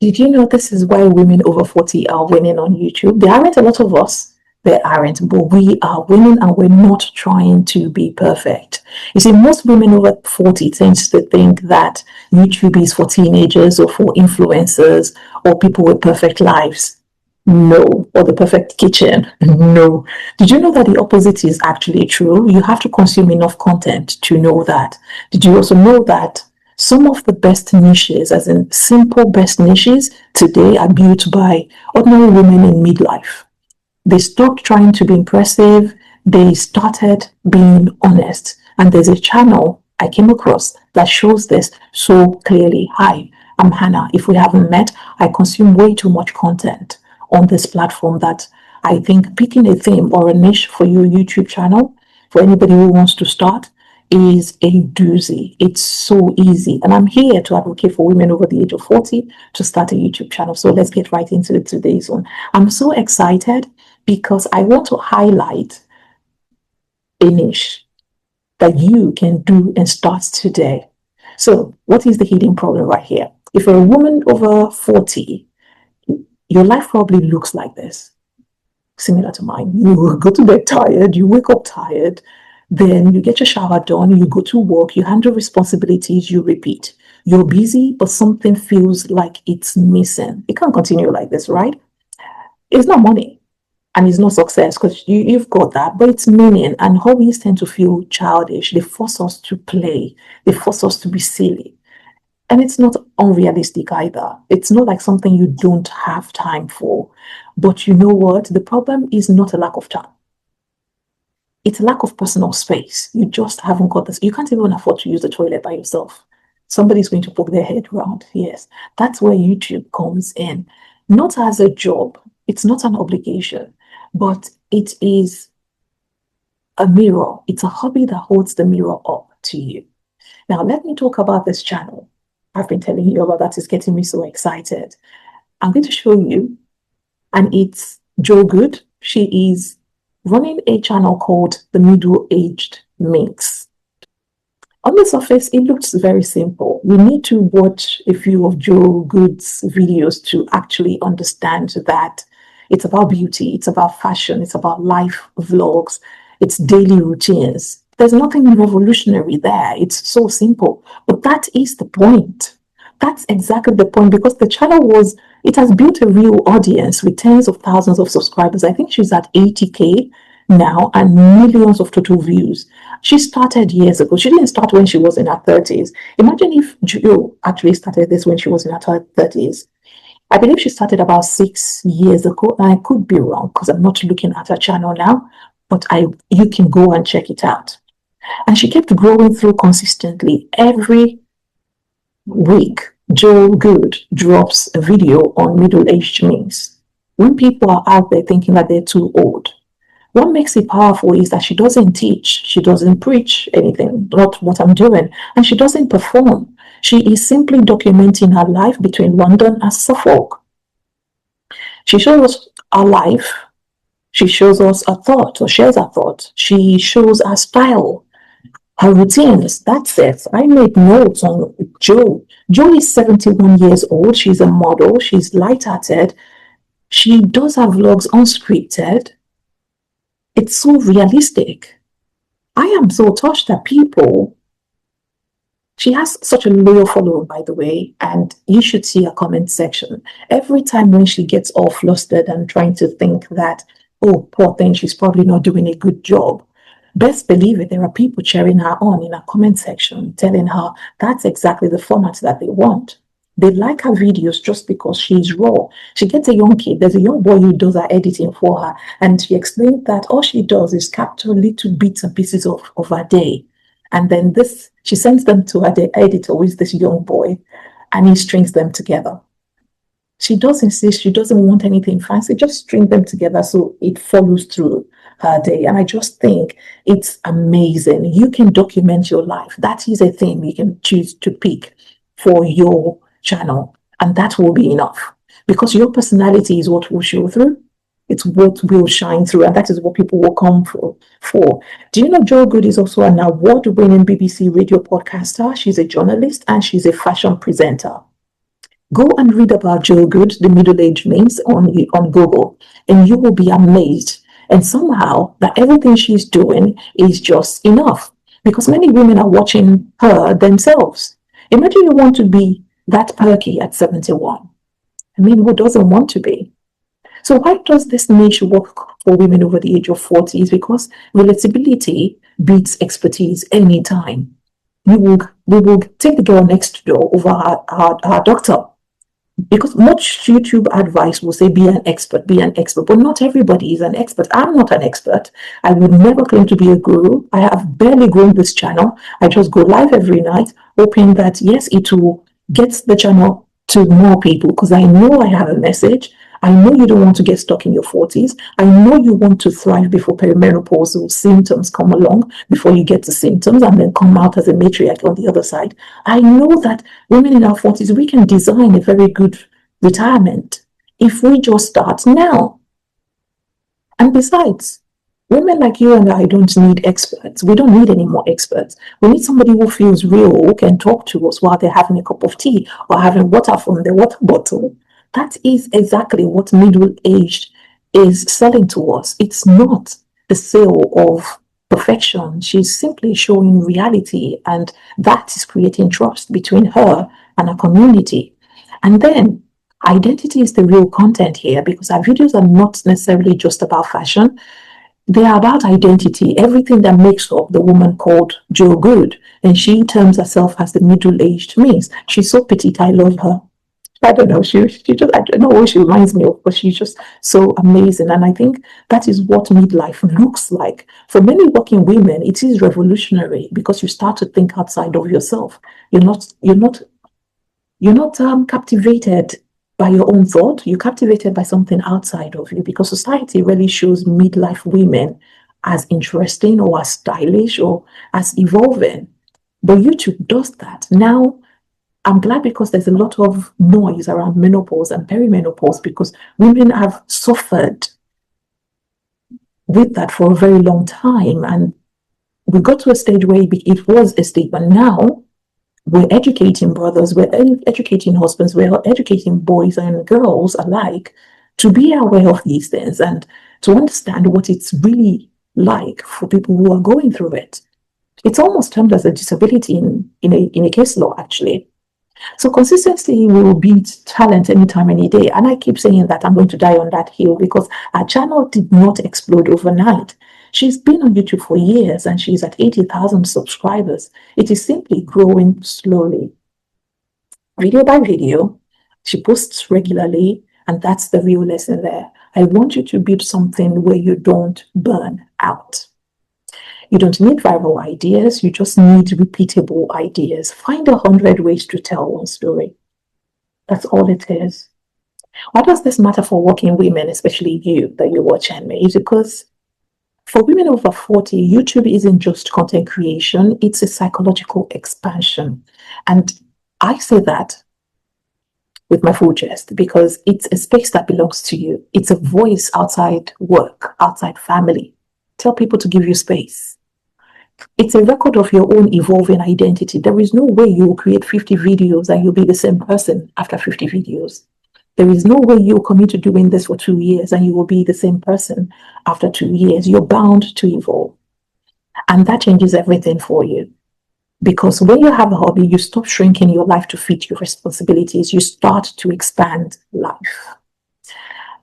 Did you know this is why women over 40 are winning on YouTube? There aren't a lot of us. There aren't, but we are winning and we're not trying to be perfect. You see, most women over 40 tends to think that YouTube is for teenagers or for influencers or people with perfect lives. No, or the perfect kitchen. No. Did you know that the opposite is actually true? You have to consume enough content to know that. Did you also know that some of the best niches, as in simple best niches, today are built by ordinary women in midlife? They stopped trying to be impressive. They started being honest. And there's a channel I came across that shows this so clearly. Hi, I'm Hannah. If we haven't met, I consume way too much content on this platform that I think picking a theme or a niche for your YouTube channel, for anybody who wants to start, is a doozy. It's so easy. And I'm here to advocate for women over the age of 40 to start a YouTube channel. So let's get right into today's one. I'm so excited because I want to highlight a niche that you can do and start today. So what is the hidden problem right here? If you're a woman over 40, your life probably looks like this, similar to mine. You go to bed tired, you wake up tired, then you get your shower done, you go to work, you handle responsibilities, you repeat. You're busy, but something feels like it's missing. It can't continue like this, right? It's not money and it's not success because you've got that, but it's meaning. And hobbies tend to feel childish. They force us to play. They force us to be silly. And it's not unrealistic either. It's not like something you don't have time for. But you know what? The problem is not a lack of time. It's a lack of personal space. You just haven't got this. You can't even afford to use the toilet by yourself. Somebody's going to poke their head around. Yes, that's where YouTube comes in. Not as a job. It's not an obligation, but it is a mirror. It's a hobby that holds the mirror up to you. Now, let me talk about this channel. I've been telling you about that. It's getting me so excited. I'm going to show you, and it's Jo Good. She is running a channel called the Middle-Aged Minx. On the surface, it looks very simple. You need to watch a few of Jo Good's videos to actually understand that it's about beauty, it's about fashion, it's about life vlogs, it's daily routines. There's nothing revolutionary there. It's so simple. But that is the point. That's exactly the point, because the channel it has built a real audience with tens of thousands of subscribers. I think she's at 80K now and millions of total views. She started years ago. She didn't start when she was in her 30s. Imagine if Jo actually started this when she was in her 30s. I believe she started about 6 years ago. And I could be wrong because I'm not looking at her channel now, but you can go and check it out. And she kept growing through consistently. Every week, Jo Good drops a video on middle-aged minx. When people are out there thinking that they're too old, what makes it powerful is that she doesn't teach, she doesn't preach anything, not what I'm doing, and she doesn't perform. She is simply documenting her life between London and Suffolk. She shows us her life. She shows us her thought, or shares her thought. She shows her style, her routines. That's it. I made notes on Jo. Jo is 71 years old. She's a model. She's light-hearted. She does her vlogs unscripted. It's so realistic. I am so touched that she has such a loyal following, by the way, and you should see her comment section. Every time when she gets all flustered and trying to think that, oh, poor thing, she's probably not doing a good job, best believe it, there are people cheering her on in her comment section, telling her that's exactly the format that they want. They like her videos just because she's raw. She gets a young kid. There's a young boy who does her editing for her. And she explained that all she does is capture little bits and pieces of her day. And then she sends them to her editor, who is this young boy, and he strings them together. She does insist she doesn't want anything fancy, just string them together so it follows through her day. And I just think it's amazing. You can document your life. That is a thing you can choose to pick for your channel, and that will be enough, because your personality is what will show through. It's what will shine through, and that is what people will come for. Do you know Jo Good is also an award-winning BBC radio podcaster? She's a journalist and she's a fashion presenter. Go and read about Joe Good, the middle-aged minx on Google, and you will be amazed. And somehow that everything she's doing is just enough because many women are watching her themselves. Imagine you want to be that perky at 71. I mean, who doesn't want to be? So why does this niche work for women over the age of 40? Is because relatability beats expertise anytime. We will take the girl next door over our doctor. Because much YouTube advice will say be an expert, but not everybody is an expert. I'm not an expert. I would never claim to be a guru. I have barely grown this channel. I just go live every night, hoping that, yes, it will get the channel to more people because I know I have a message. I know you don't want to get stuck in your 40s. I know you want to thrive before perimenopausal symptoms come along, before you get the symptoms and then come out as a matriarch on the other side. I know that women in our 40s, we can design a very good retirement if we just start now. And besides, women like you and I don't need experts. We don't need any more experts. We need somebody who feels real, who can talk to us while they're having a cup of tea or having water from their water bottle. That is exactly what middle-aged is selling to us. It's not the sale of perfection. She's simply showing reality, and that is creating trust between her and her community. And then identity is the real content here because our videos are not necessarily just about fashion. They are about identity, everything that makes up the woman called Joe Good. And she terms herself as the middle-aged minx. She's so petite, I love her. I don't know. She just, I don't know what she reminds me of, but she's just so amazing. And I think that is what midlife looks like. For many working women, it is revolutionary because you start to think outside of yourself. You're not captivated by your own thought. You're captivated by something outside of you because society really shows midlife women as interesting or as stylish or as evolving. But YouTube does that. Now, I'm glad because there's a lot of noise around menopause and perimenopause because women have suffered with that for a very long time. And we got to a stage where it was a stigma. Now we're educating brothers, we're educating husbands, we're educating boys and girls alike to be aware of these things and to understand what it's really like for people who are going through it. It's almost termed as a disability in a case law, actually. So consistency will beat talent anytime, any day. And I keep saying that I'm going to die on that hill because our channel did not explode overnight. She's been on YouTube for years and she's at 80,000 subscribers. It is simply growing slowly. Video by video, she posts regularly, and that's the real lesson there. I want you to build something where you don't burn out. You don't need viral ideas. You just need repeatable ideas. Find 100 ways to tell one story. That's all it is. Why does this matter for working women, especially you that you're watching me? Is because for women over 40, YouTube isn't just content creation. It's a psychological expansion. And I say that with my full chest because it's a space that belongs to you. It's a voice outside work, outside family. Tell people to give you space. It's a record of your own evolving identity. There is no way you will create 50 videos and you'll be the same person after 50 videos. There is no way you'll commit to doing this for 2 years and you will be the same person after 2 years. You're bound to evolve. And that changes everything for you. Because when you have a hobby, you stop shrinking your life to fit your responsibilities. You start to expand life.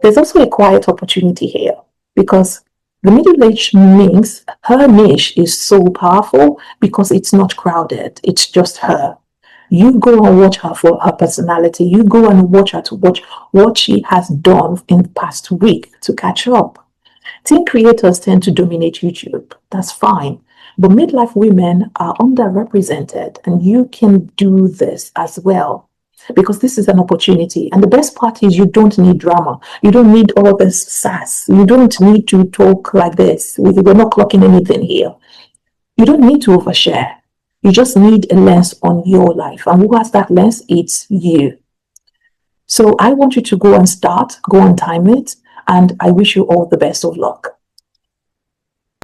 There's also a quiet opportunity here because the middle-aged minx, her niche is so powerful because it's not crowded. It's just her. You go and watch her for her personality. You go and watch her to watch what she has done in the past week to catch up. Teen creators tend to dominate YouTube. That's fine. But midlife women are underrepresented, and you can do this as well. Because this is an opportunity. And the best part is you don't need drama. You don't need all this sass. You don't need to talk like this. We're not clocking anything here. You don't need to overshare. You just need a lens on your life. And who has that lens? It's you. So I want you to go and start, go and time it. And I wish you all the best of luck.